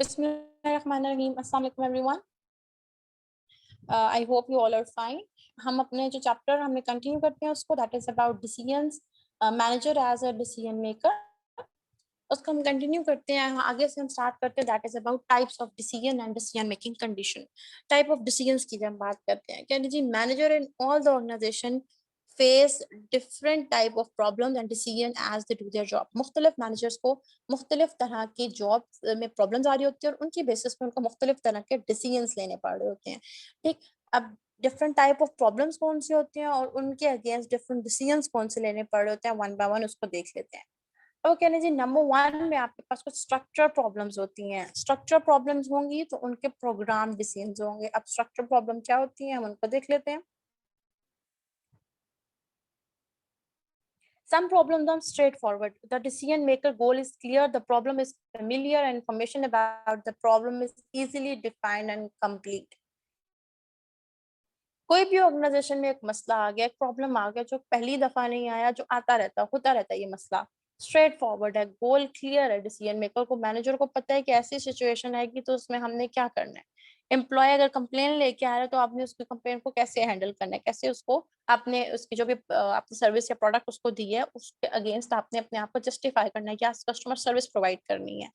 बिस्मिल्लाहिर्रहमानिर्रहीम। अस्सलाम वालेकुम everyone. I hope you all are fine. हम अपने जो चैप्टर हमें कंटिन्यू करते हैं उसको, that is about decisions, manager as a decision maker. उसको हम कंटिन्यू करते हैं, आगे से हम स्टार्ट करते हैं, that is about types of decision and decision making condition. Type of decisions की जब हम बात करते हैं, कहते जी manager in all the organisation face different type of problems and decision as they do their job. मुख्तलिफ मैनेजर्स को मुख्तलिफ तरह के जॉब में प्रॉब्लम्स आ रही होती है और उनकी बेसिस पे उनको मुख्तलिफ तरह के डिसीजंस लेने पड़ रहे होते हैं। ठीक, अब डिफरेंट टाइप ऑफ प्रॉब्लम्स कौन सी होती हैं और उनके अगेंस्ट डिफरेंट डिसीजंस कौन से लेने पड़ रहे होते हैं, वन बाय वन उसको देख लेते हैं। तो कहने जी नंबर वन में आपके पास कुछ स्ट्रक्चर प्रॉब्लम्स होती हैं। स्ट्रक्चर प्रॉब्लम्स होंगी तो उनके प्रोग्राम डिसीजंस होंगे। अब स्ट्रक्चर प्रॉब्लम क्या होती हैं हम उनको देख लेते हैं। Some problems are straightforward. The decision maker goal is clear, the problem is familiar, and information about the problem is easily defined and complete. कोई भी ऑर्गेनाइजेशन में एक मसला आ गया, एक प्रॉब्लम आ गया जो पहली दफा नहीं आया, जो आता रहता होता रहता है, ये मसला स्ट्रेट फॉरवर्ड है, गोल क्लियर है। डिसीजन मेकर को, मैनेजर को पता है कि ऐसी सिचुएशन आएगी तो उसमें हमने क्या करना है। एम्प्लॉय अगर कंप्लेन लेके आ रहा है तो आपने उसकी कंप्लेन को कैसे हैंडल करना है, कैसे उसको आपने उसकी जो भी आपने सर्विस या प्रोडक्ट उसको दी है उसके अगेंस्ट आपने अपने आप को जस्टिफाई करना है, क्या कस्टमर सर्विस प्रोवाइड करनी है।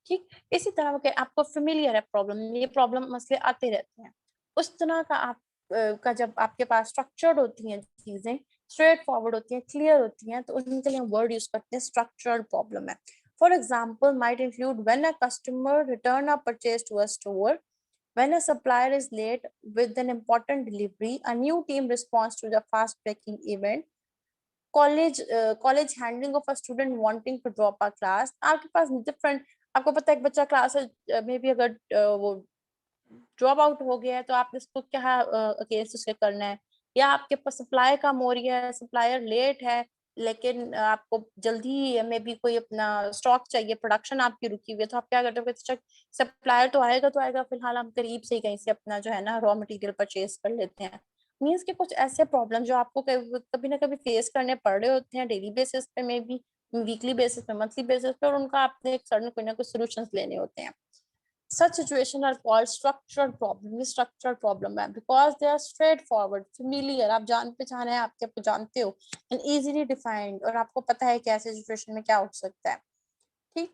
ठीक, इसी तरह के आपको फेमिलियर है प्रॉब्लम, ये प्रॉब्लम मसले आते रहते हैं। उस तरह का आप का जब आपके पास स्ट्रक्चर्ड होती हैं चीजें, स्ट्रेट फॉरवर्ड होती हैं, क्लियर होती हैं, तो उनके लिए हम वर्ड यूज करते हैं स्ट्रक्चर्ड प्रॉब्लम है। For example might include when a customer return a purchase to a store, when a supplier is late with an important delivery, a new team responds to the fast breaking event, college handling of a student wanting to drop a class। आपके पास different, आपको पता है एक बच्चा class में भी अगर वो ड्रॉप आउट हो गया है तो आपने इसको क्या अगेंस्ट उसके करना है। या आपके पास सप्लाई कम हो रही है, सप्लायर लेट है, लेकिन आपको जल्दी में भी कोई अपना स्टॉक चाहिए, प्रोडक्शन आपकी रुकी हुई है, तो आप क्या करते हो, सप्लायर तो आएगा फिलहाल हम करीब से ही कहीं से अपना जो है ना रॉ मटेरियल परचेज कर लेते हैं। मीन्स के कुछ ऐसे प्रॉब्लम जो आपको कभी ना कभी फेस करने पड़ रहे होते हैं डेली बेसिस पे, मे बी वीकली बेसिस पे, मंथली बेसिस पे, और उनका आपने एक सडन कोई ना कोई सोल्यूशन लेने होते हैं। Such situations are called structured problem। ये structured problem है because they are straightforward, familiar, आप जान पहचान है, आपको जानते हो, and easily defined, और आपको पता है कि ऐसे situation में क्या हो सकता है। ठीक,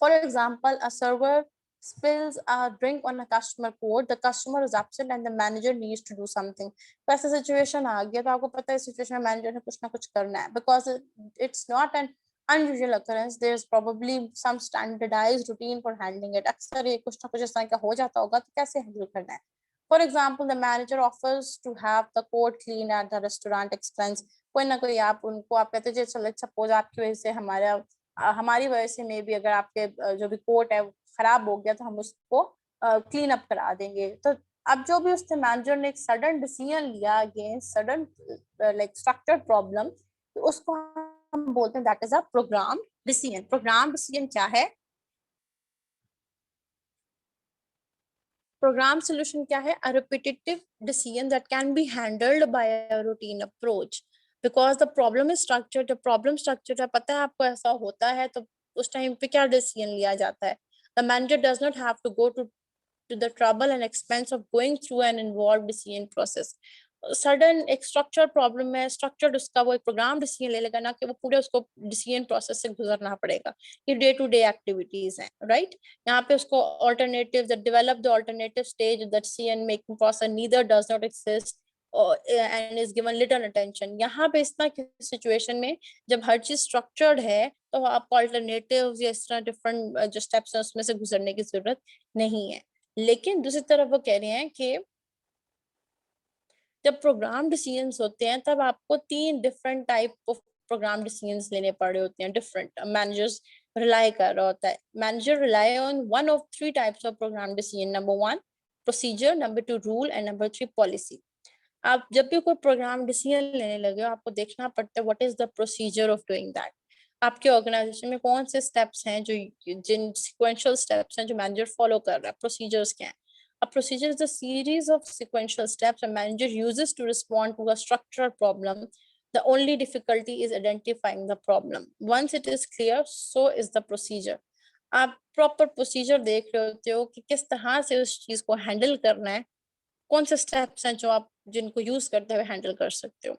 for example, a server spills a drink on a customer code, the customer is upset and the manager needs to do something। तो ऐसा situation आ गया तो आपको पता है situation में manager ने कुछ ना कुछ करना है, because it's not an unusual occurrence, there's probably some standardized routine for handling it। अक्सर ये कुछ ना कुछ इस तरह का हो जाता होगा, तो कैसे handle करना है। For example, the manager offers to have the code cleaned at the restaurant expense। कोई ना कोई आप उनको आप कहते हैं चलो सपोज आपकी वजह से हमारी वजह से मे भी अगर आपके जो भी कोट है खराब हो गया तो हम उसको क्लीन अप करा देंगे। तो अब जो भी उसने मैनेजर ने एक सडन डिसीजन लिया against sudden like structured problem, तो उसको हम बोलते हैं that is a programme decision. Programme decision क्या है, प्रोग्राम सोल्यूशन क्या है, a repetitive decision that can be handled by a routine approach because the problem is structured. जब प्रॉब्लम स्ट्रक्चर्ड है, पता है आपको ऐसा होता है, तो उस टाइम पे क्या डिसीजन लिया जाता है। The manager does not have to go to the trouble and expense of going through an involved decision process। Sudden एक स्ट्रक्चर प्रॉब्लम है, स्ट्रक्चर्ड उसका वो एक प्रोग्राम डिसीजन ले लेगा ना कि वो पूरे उसको डिसीजन प्रोसेस से गुजरना पड़ेगा। ये डे टू डे एक्टिविटीज हैं, राइट। यहाँ पे उसको alternative develop the alternative stage the decision making process neither does not exist and is given little attention. यहाँ पे इस तरह की सिचुएशन में जब हर चीज स्ट्रक्चर्ड है तो आपको ऑल्टरनेटिव या इस तरह डिफरेंट जो स्टेप्स हैं उसमें से गुजरने की जरूरत नहीं है। लेकिन दूसरी तरफ वो कह रहे हैं कि जब प्रोग्राम डिसीजंस होते हैं तब आपको 3 different type of programme decisions लेने पड़े होते हैं, डिफरेंट मैनेजर्स रिलाई कर रहा होता है। Manager rely on one of 3 types of programme decision. Number 1 procedure, number 2 rule and number 3 policy. आप जब भी कोई प्रोग्राम डिसीजन लेने लगे हो आपको देखना पड़ता है what is the procedure of doing that. आपके ऑर्गेनाइजेशन में कौन से स्टेप्स हैं जो जिन सिक्वेंशियल स्टेप्स हैं जो मैनेजर फॉलो कर रहा है, प्रोसीजर्स क्या हैं। A procedure is a series of sequential steps a manager uses to respond to a structural problem. The only difficulty is identifying the problem. Once it is clear, so is the procedure। आप proper procedure देख रहे होते हो कि किस तरह से उस चीज को हैंडल करना है, कौन से स्टेप्स हैं जो आप जिनको यूज करते हुए हैंडल कर सकते हो।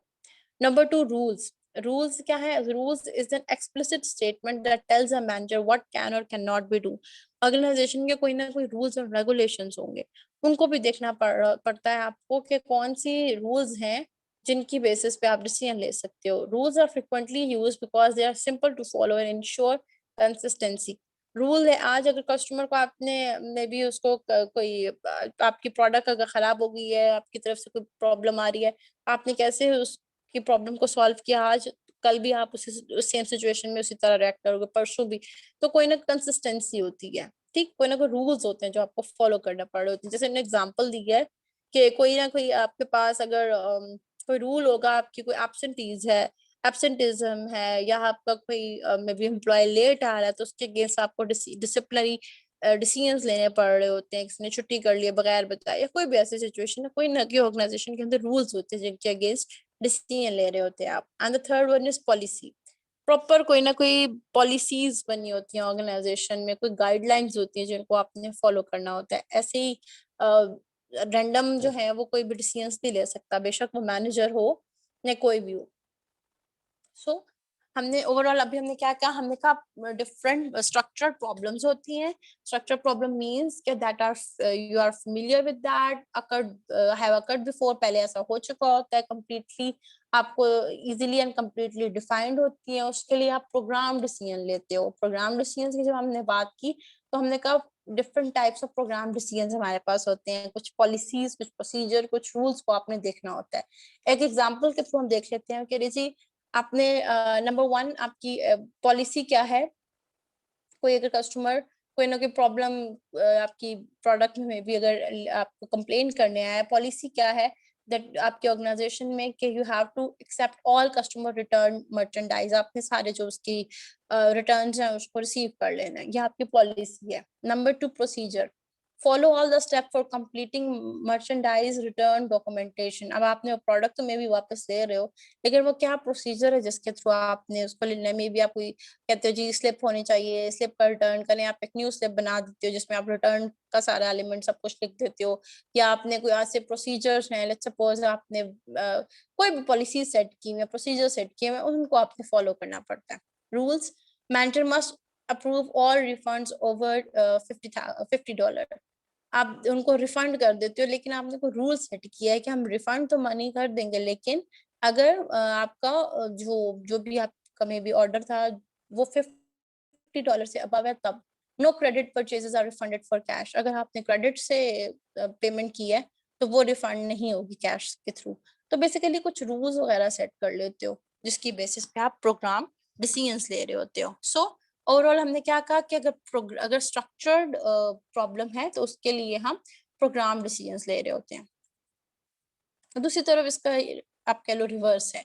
Number two, rules. रूल्स क्या है? Rules is an explicit statement that tells a manager what can or can not be do. Organisation के कोई ना कोई रूल्स और रेगुलेशंस होंगे, उनको भी देखना पड़ता है आपको कि कौन सी रूल्स हैं जिनकी बेसिस पे आप डिसीजन ले सकते हो। Rules are frequently use because they are simple to follow and ensure consistency. Rule है, आज अगर कस्टमर को आपने मे बी उसको कोई आपकी प्रोडक्ट अगर खराब हो गई है, आपकी तरफ से कोई प्रॉब्लम आ रही है, आपने कैसे की प्रॉब्लम को सॉल्व किया आज, कल भी आप उसी सेम सिचुएशन में उसी तरह रिएक्ट करोगे, परसों भी। तो कोई ना कंसिस्टेंसी होती है, ठीक, कोई ना कोई रूल्स होते हैं जो आपको फॉलो करना पड़ रहे होते हैं। जैसे मैंने एग्जांपल दी है कि कोई ना कोई आपके पास अगर कोई रूल होगा, आपकी कोई एब्सेंटिज्म है, या आपका कोई मे बी एम्प्लॉय लेट आ रहा है, तो उसके अगेंस्ट आपको डिसिप्लिनरी डिसीजंस लेने पड़ रहे होते हैं, किसी ने छुट्टी कर लिया बगैर बताए, या कोई भी ऐसी सिचुएशन है, कोई ना कोई ऑर्गेनाइजेशन के अंदर रूल्स होते हैं जिनके अगेंस्ट डिसीजन ले रहे होते हैं आप। And the third one is policy. Proper कोई ना कोई पॉलिसीज बनी होती हैं ऑर्गेनाइजेशन में, कोई गाइडलाइंस होती है जिनको आपने फॉलो करना होता है। ऐसे ही रैंडम जो है वो कोई भी डिसीजंस नहीं ले सकता, बेशक वो मैनेजर हो या कोई भी हो। सो हमने ओवरऑल अभी हमने क्या कहा, हमने कहा डिफरेंट स्ट्रक्चरल प्रॉब्लम्स होती हैं। स्ट्रक्चर प्रॉब्लम मींस कि that are you are familiar with that, occurred have occurred before, पहले ऐसा हो चुका होता है, कंप्लीटली आपको इजीली एंड कंप्लीटली डिफाइंड होती है, उसके लिए आप प्रोग्राम डिसीजन लेते हो। प्रोग्राम डिसीजन की जब हमने बात की तो हमने कहा different types of programme decisions हमारे पास होते हैं, कुछ पॉलिसीज, कुछ प्रोसीजर, कुछ रूल्स को आपने देखना होता है। एक एग्जांपल के थ्रू हम देख लेते हैं कि जी आपने नंबर वन, आपकी पॉलिसी क्या है। कोई अगर कस्टमर कोई ना कोई प्रॉब्लम आपकी प्रोडक्ट में भी अगर आपको कंप्लेन करने आया, पॉलिसी क्या है दैट आपके ऑर्गेनाइजेशन में कि you have to accept all customer return merchandise, आपने सारे जो उसकी रिटर्न हैं उसको रिसीव कर लेना है, ये आपकी पॉलिसी है। Number two, procedure. Follow all the step for completing merchandise return documentation. अब आपने प्रोडक्ट तो मे भी वापस ले रहे हो, लेकिन वो क्या प्रोसीजर है जिसके थ्रू आपने उसको लेना है। मे बी आप कोई कहते हो जी स्लिप होनी चाहिए, स्लिप का रिटर्न करें, आप एक न्यू स्लिप बना देते हो जिसमें आप रिटर्न का सारा एलिमेंट सब कुछ लिख देते हो, या आपने कोई ऐसे प्रोसीजर्स हैं, लेट्स सपोज आपने कोई भी पॉलिसी सेट की है, प्रोसीजर सेट किए हैं, उनको आपने फॉलो करना पड़ता है। Rules, manager must approve all refunds over $50। आप उनको रिफंड कर देते हो, लेकिन आपने कोई रूल सेट किया है कि हम रिफंड तो मनी कर देंगे, लेकिन अगर आपका जो भी आपका मे बी ऑर्डर था वो $50 से अबव है तब। No credit purchases are refunded for cash. अगर आपने क्रेडिट से पेमेंट की है तो वो रिफंड नहीं होगी कैश के थ्रू। तो बेसिकली कुछ रूल्स वगैरह सेट कर लेते हो जिसकी बेसिस पे आप प्रोग्राम डिसीजंस ले रहे होते हो। सो ओवरऑल हमने क्या कहा कि अगर स्ट्रक्चर्ड प्रॉब्लम है तो उसके लिए हम प्रोग्राम डिसीजंस ले रहे होते हैं। दूसरी तरफ इसका आप कह लो रिवर्स है।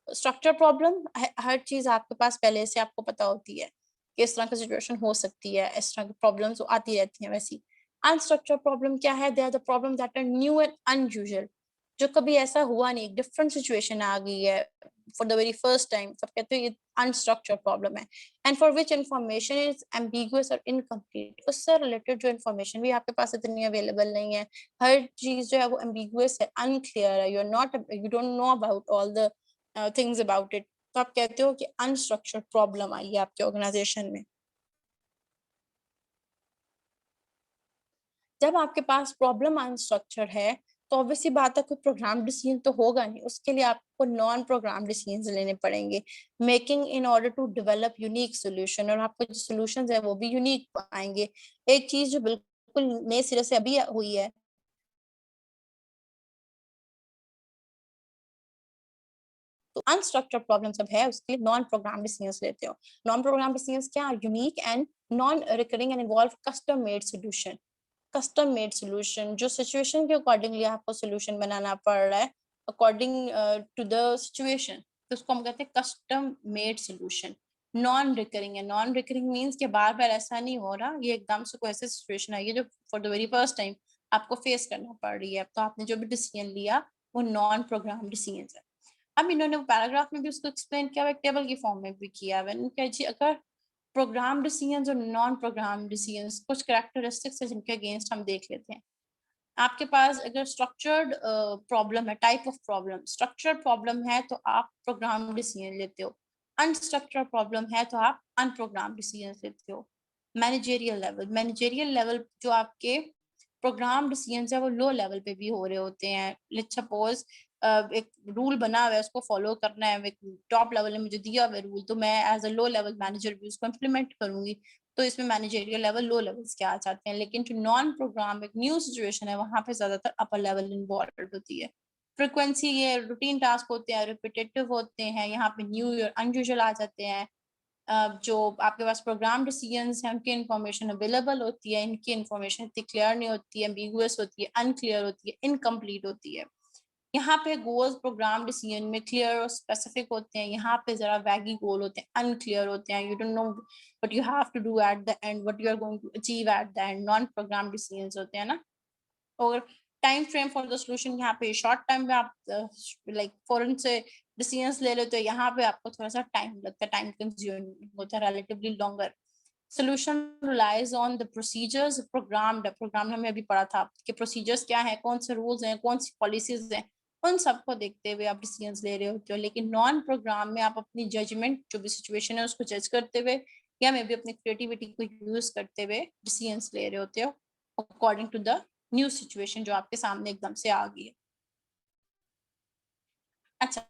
स्ट्रक्चर प्रॉब्लम, हर चीज आपके पास पहले से आपको पता होती है कि इस तरह की सिचुएशन हो सकती है, इस तरह की प्रॉब्लम्स आती रहती हैं। वैसी अनस्ट्रक्चर प्रॉब्लम क्या है? They are the problem that are new and unusual, जो कभी ऐसा हुआ नहीं, एक डिफरेंट सिचुएशन आ गई है for the very first time, सब कहते हैं ये अनस्ट्रक्चर प्रॉब्लम है। And for which information is ambiguous और इनकम्प्लीट, उससे रिलेटेड जो इन्फॉर्मेशन भी आपके पास इतनी अवेलेबल नहीं है, हर चीज जो है वो एम्बिगुअस है, अनक्लियर है, you don't know about all the things about it, तो आप कहते हो कि अनस्ट्रक्चर्ड प्रॉब्लम आई है आपके ऑर्गेनाइजेशन में। जब आपके पास प्रॉब्लम अनस्ट्रक्चर्ड है तो ऑब्वियसली बात है कोई प्रोग्राम डिसीजन तो होगा नहीं, उसके लिए आपको नॉन प्रोग्राम डिसीजन लेने पड़ेंगे, making in order to develop unique solution, और आपको जो सोल्यूशन है वो भी यूनिक आएंगे। एक चीज जो बिल्कुल नए सिरे से अभी हुई है, तो अनस्ट्रक्चर्ड प्रॉब्लम सब है उसके लिए नॉन प्रोग्राम डिसीजंस लेते हो। नॉन प्रोग्राम डिसीजंस क्या? Unique and non recurring and involve custom made solution. Custom made solution जो सिचुएशन के अकॉर्डिंगली आपको सोल्यूशन बनाना पड़ रहा है, अकॉर्डिंग टू द सिचुएशन, तो उसको हम कहते हैं custom made solution. Non recurring है, नॉन रिकरिंग मीन्स कि बार बार ऐसा नहीं हो रहा, ये एकदम से कोई ऐसी सिचुएशन आई है जो for the very first time आपको फेस करना पड़ रही है, तो आपने जो भी डिसीजन लिया वो नॉन प्रोग्राम डिसीजन है। अब इन्होंने पैराग्राफ में भी उसको एक्सप्लेन किया, एक टेबल की फॉर्म में भी किया। मैंने कहा जी अगर प्रोग्राम डिसीजंस और नॉन प्रोग्राम डिसीजंस, कुछ कैरेक्टरिस्टिक्स है जिनके अगेंस्ट हम देख लेते हैं। आपके पास अगर स्ट्रक्चर्ड प्रॉब्लम है, type of problem, structured problem है तो आप प्रोग्राम डिसीजन लेते हो, अनस्ट्रक्चर्ड प्रॉब्लम है तो आप अनप्रोग्राम डिसीजन लेते हो। मैनेजेरियल लेवल जो आपके प्रोग्राम डिसीजन है वो लो लेवल पे भी हो रहे होते हैं। लेट्स सपोज एक रूल बना हुआ है, उसको फॉलो करना है, एक टॉप लेवल ने मुझे दिया हुआ है रूल, तो मैं as a low level manager भी उसको इम्प्लीमेंट करूंगी, तो इसमें मैनेजरियल लेवल लो लेवल्स के आ जाते हैं। लेकिन जो नॉन प्रोग्राम एक न्यू सिचुएशन है वहां पे ज्यादातर अपर लेवल इन्वॉल्व होती है। फ्रिक्वेंसी, ये रूटीन टास्क होते हैं, रिपीटेटिव होते हैं, यहाँ पे न्यू और अनयूजुअल आ जाते हैं। जो आपके पास प्रोग्राम डिसीजंस हैं उनकी इन्फॉर्मेशन अवेलेबल होती है, इनकी इन्फॉर्मेशन इतनी क्लियर नहीं होती है, एम्बिगुअस होती है, अनक्लियर होती है, इनकम्प्लीट होती है। यहाँ पे गोल्स प्रोग्राम डिसीजन में क्लियर और स्पेसिफिक होते हैं, यहाँ पे जरा वैगी गोल होते हैं, अनक्लियर होते हैं, you don't know what you have to do at the end, what you are going to achieve at the end. Non programme decisions होते हैं ना। और time frame for the solution, यहाँ पे शॉर्ट टाइम में आप लाइक फौरन से डिसीजंस ले लेते हो, यहाँ पे आपको थोड़ा सा टाइम लगता है, टाइम कंज्यूमिंग होता है, relatively longer. Solution relies on the procedures programme हमें अभी पढ़ा था कि प्रोसीजर्स क्या है, कौन से रूल्स हैं, कौन सी पॉलिसीज हैं, उन सबको देखते हुए आप डिसीजंस ले रहे होते हो। लेकिन नॉन प्रोग्राम में आप अपनी जजमेंट, जो भी सिचुएशन है उसको जज करते हुए या मे भी अपनी क्रिएटिविटी को यूज करते हुए डिसीजंस ले रहे होते हो according to the new situation जो आपके सामने एकदम से आ गई है। अच्छा,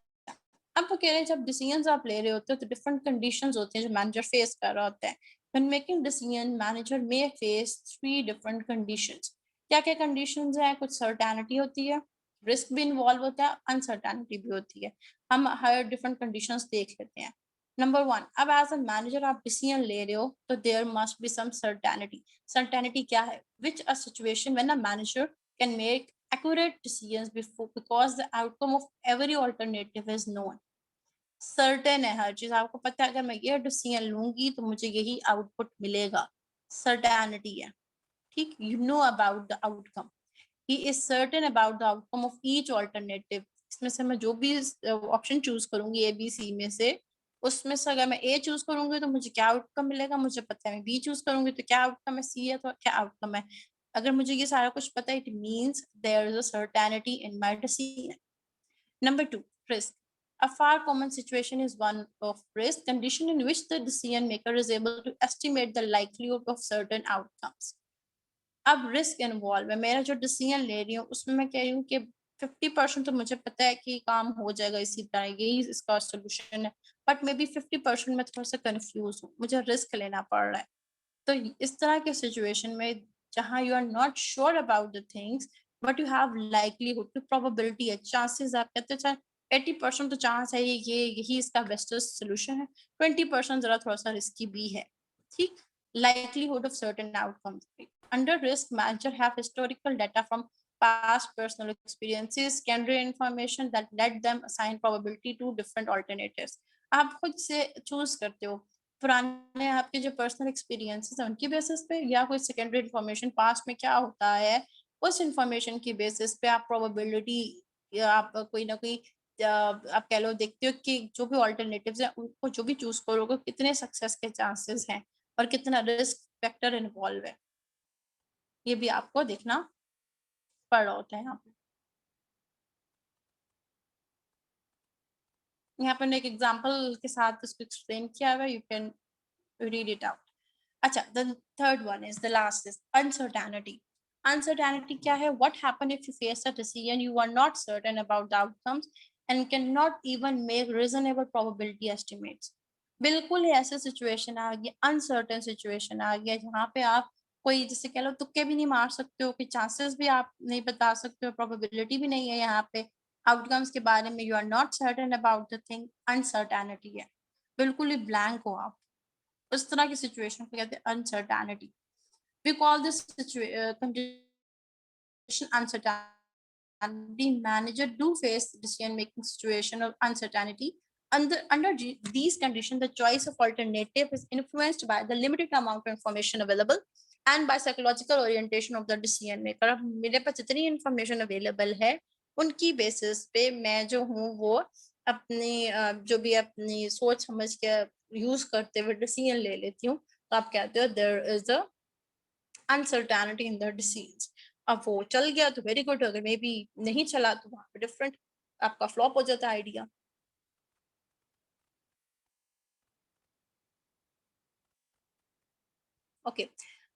अब वो कह रहे हैं जब डिसीजंस आप ले रहे होते हो तो डिफरेंट कंडीशंस होते हैं जो मैनेजर फेस कर रहा होता है। When making decision manager may face 3 different conditions. क्या क्या कंडीशंस हैं? कुछ सर्टेनिटी होती है, रिस्क भी इन्वॉल्व होता है, अनसर्टेनिटी भी होती है। हम हर डिफरेंट कंडीशंस देख लेते हैं। नंबर 1, अब एज अ मैनेजर आप डिसीजन ले रहे हो तो there must be some certainty. Certainty क्या है? Which a situation when a manager can make accurate decisions before because the outcome of every alternative is known। Certain है हर चीज, आपको पता है अगर मैं ये डिसीजन लूंगी तो मुझे यही आउटपुट मिलेगा, सर्टेनिटी है। ठीक, you know about the outcome, he is certain about the outcome of each alternative. इसमें से मैं जो भी ऑप्शन चूज करूंगी ए बी सी में से, उसमें से अगर मैं ए चूज करूंगी तो मुझे क्या आउटकम मिलेगा मुझे पता है, मैं बी चूज करूंगी तो क्या आउटकम है, सी है तो क्या आउटकम है। अगर मुझे ये सारा कुछ पता है, it means there is a certainty in my decision. Number 2, risk. A far common situation is one of risk, condition in which the decision maker is able to estimate the likelihood of certain outcomes. अब risk involve है, मेरा जो decision ले रही हूँ उसमें मैं कह रही हूँ कि 50% तो मुझे पता है कि काम हो जाएगा इसी तरह, यही इसका सोल्यूशन है, बट मे बी 50% में थोड़ा सा कंफ्यूज हूँ, मुझे रिस्क लेना पड़ रहा है। तो इस तरह के सिचुएशन में जहाँ you are not sure about the things but you have likelihood की प्रोबेबिलिटी है, चांसेस, आप कहते हैं 80% तो चांस है ये यही इसका बेस्टेस्ट सोल्यूशन है, 20% जरा थोड़ा सा रिस्की भी है। ठीक, likelihood of certain outcomes. Under risk, manager have historical data from past personal experiences, secondary information that led them assign probability to different alternatives. आप खुद से चूज करते हो पुराने आपके जो पर्सनल एक्सपीरियंसेस हैं उनकी बेसिस पे, या कोई सेकेंडरी इन्फॉर्मेशन पास्ट में क्या होता है उस इंफॉर्मेशन की बेसिस पे आप प्रोबेबिलिटी, या आप कोई ना कोई आप कह लो देखते हो कि जो भी ऑल्टरनेटिव्स हैं उनको जो भी चूज करोगे कितने सक्सेस के चांसेस हैं और कितना रिस्क फैक्टर इन्वॉल्व है, ये भी आपको देखना पड़ रहा होता है। यहाँ पर एक एग्जांपल के साथ इसको एक्सप्लेन किया हुआ है, you can read it out. अच्छा, the third one is the last is uncertainty. Uncertainty क्या है? What happen if you face a decision you are not certain about the outcomes and can not even make reasonable probability estimates. बिल्कुल ही ऐसे situation आ गया, uncertain situation आ गया जहाँ पे आप कोई जैसे कह लो तुक्के भी नहीं मार सकते हो, कि चांसेस भी आप नहीं बता सकते हो, प्रोबेबिलिटी भी नहीं है यहाँ पे, आउटकम्स के बारे में you are not certain about the thing, uncertainty है, बिल्कुल ही ब्लैंक हो आप, उस तरह की सिचुएशन को कहते हैं uncertainty. We call this condition uncertainty. Manager do face decision making situation of uncertainty. Under these conditions, the choice of alternative is influenced by the limited amount of information available and by psychological orientation of the decision maker. अब मेरे पास जितनी information available है उनकी basis पे मैं जो हूँ वो अपनी जो भी अपनी सोच समझ के यूज करते हुए डिसीजन ले लेती हूँ, तो आप कहते हो there is a uncertainty in the decision. अब वो चल गया तो वेरी गुड, अगर मे बी नहीं चला तो वहां पे डिफरेंट आपका फ्लॉप हो जाता है idea. Okay,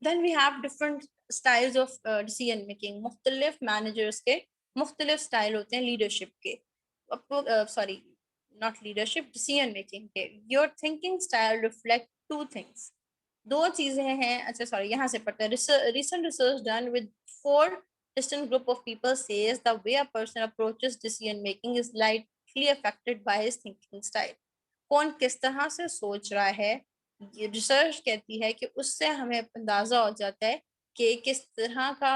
then we have different styles of decision making. मुख्तलिफ मैनेजर्स के मुख्तलिफ स्टाइल होते हैं लीडरशिप के, sorry not leadership, decision making के। Your thinking style reflect two things, दो चीजें हैं। अच्छा सॉरी, यहाँ से पढ़ते हैं। Recent research done with four distinct group of people says the way a person approaches decision making is likely affected by his thinking style। कौन किस तरह से सोच रहा है, ये रिसर्च कहती है कि उससे हमें अंदाजा हो जाता है कि किस तरह का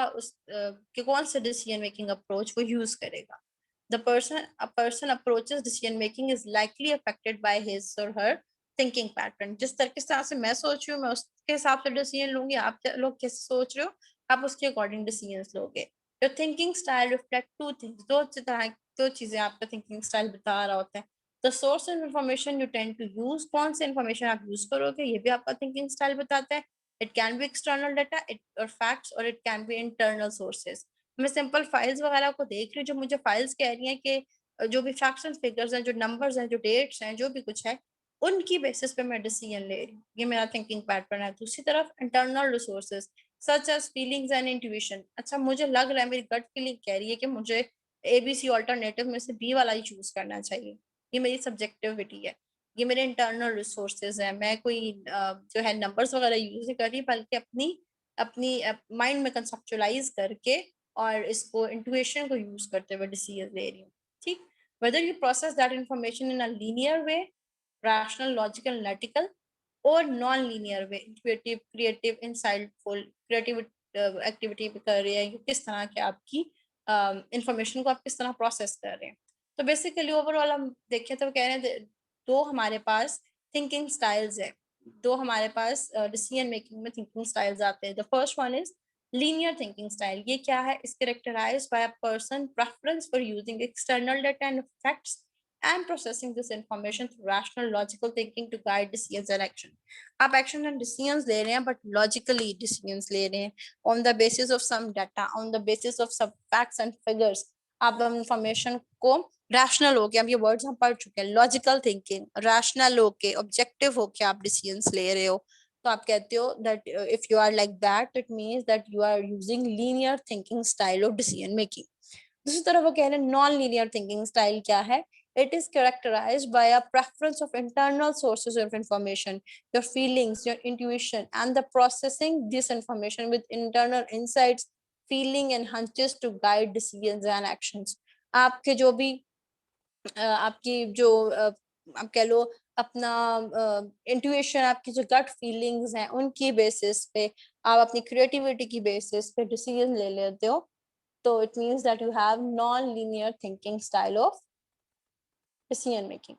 कि कौन से डिसीजन मेकिंग अप्रोच वो यूज करेगा। The person a person approaches decision making is likely affected by his or her thinking pattern। जिस तरह से मैं सोच रही हूँ मैं उसके हिसाब से डिसीजन लूंगी, आप लोग कैसे सोच रहे हो आप उसके अकॉर्डिंग डिसीजन लोगे। Your thinking style reflect two things, दो चीजें आपका थिंकिंग स्टाइल बता रहा होता है। The source of information you tend to use, कौन से इंफॉर्मेशन आप यूज करोगे ये भी आपका थिंकिंग स्टाइल बताता है। It can be external data it और फैक्ट्स, और it can be internal sources. मैं सिंपल फाइल्स वगैरह को देख रही हूँ, जो मुझे फाइल्स कह रही हैं कि जो भी फैक्ट्स एंड फिगर्स हैं, जो नंबर्स हैं, जो डेट्स हैं, जो भी कुछ है, उनकी बेसिस पे मैं डिसीजन ले रही हूँ, ये मेरा थिंकिंग पैटर्न है। दूसरी तरफ internal resources such as feelings and intuition. अच्छा मुझे लग रहा है, मेरी गट फीलिंग कह रही है कि मुझे ABC ऑल्टरनेटिव में से बी वाला ही चूज करना चाहिए, ये मेरी सब्जेक्टिविटी है। ये मेरे इंटरनल रिसोर्सेज है, मैं कोई जो है नंबर्स वगैरह यूज नहीं कर रही, बल्कि अपनी अपनी माइंड में कंसेप्चुलाइज करके और इसको इंट्यूशन को यूज करते हुए डिसीजन ले रही हूँ। ठीक, whether you process that information in a linear way, rational, logical, analytical, और नॉन लीनियर वे, intuitive, creative, insightful, creative activity कर रहे हैं, किस तरह के आपकी इंफॉर्मेशन को आप किस तरह प्रोसेस कर रहे हैं। तो बेसिकली ओवरऑल हम देखें तो कह रहे हैं दो हमारे पास थिंकिंग स्टाइल्स है, दो हमारे पास डिसीजन मेकिंग में थिंकिंग स्टाइल्स आते हैं। The first one is linear thinking style. ये क्या है? Is characterised by a person preference for using external data and facts and processing this information through rational logical thinking to guide decisions and action। आप action and decisions ले रहे हैं but logically decisions ले रहे हैं, on the basis of some data, on the basis of सब facts and figures. आप information को रैशनल होके, अब ये वर्ड्स हम पढ़ चुके हैं, लॉजिकल थिंकिंग, रैशनल होके, ऑब्जेक्टिव होके आप डिसीजंस ले रहे हो। तो आप कहते हो that if you are like that it means that you are using linear thinking style of decision making. दूसरी तरफ वो कह रहे हैं नॉन लीनियर थिंकिंग स्टाइल क्या है? It is characterized by a preference of internal sources of information, your feelings, your intuition, and the processing this information with internal insights, feeling and hunches to guide decisions and actions। आपके जो भी आपकी जो आप कह लो अपना intuition, आपकी जो गट फीलिंग्स हैं उनकी बेसिस पे, आप अपनी क्रिएटिविटी की बेसिस पे डिसीजन ले लेते हो। तो it means that you have non-linear thinking style of decision making।